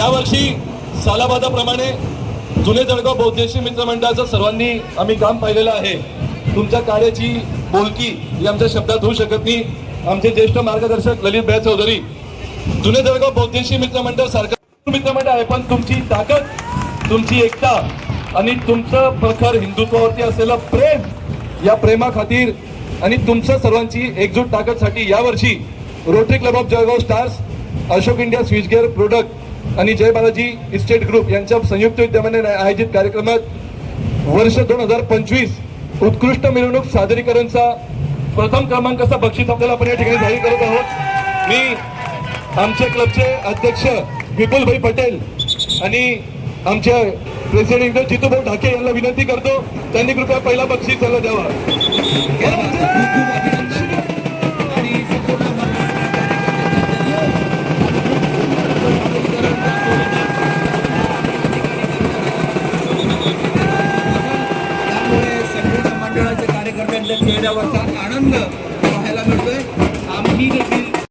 यावर्षी सालाबादाप्रमाणे जुने जळगाव बौद्धेशी मित्र मंडळाचं सर्वांनी आम्ही काम पाहिलेलं आहे. तुमच्या कार्याची बोलकी ही आमच्या शब्दात होऊ शकत नाही. आमचे ज्येष्ठ मार्गदर्शक ललित भाई चौधरी, जुने जळगाव बौद्धेशी मित्र मंडळ सारखं मित्रमंडळ आहे, पण तुमची ताकद, तुमची एकता आणि तुमचं प्रखर हिंदुत्वावरती असलेलं प्रेम, या प्रेमाखातीर आणि तुमचं सर्वांची एकजूट ताकदसाठी यावर्षी Rotary club of Jalgaon stars, Ashok India switchgear product आणि जय बालाजी इस्टेट ग्रुप यांच्या संयुक्त विद्यमाने आयोजित कार्यक्रमात वर्ष 2025 उत्कृष्ट मिरवणूक सादरीकरणचा प्रथम क्रमांकाचा बक्षीस आपल्याला आपण या ठिकाणी जाहीर करत आहोत. मी आमच्या क्लबचे अध्यक्ष विपुल भाई पटेल आणि आमचे प्रेसिडेंट जितूभाऊ ढाके यांना विनंती करतो, त्यांनी कृपया पहिला बक्षीस त्याला द्यावा. संपूर्ण मंडळाच्या कार्यकर्त्यांच्या चेहऱ्यावरचा आनंद पाहायला मिळतोय. आम्ही देखील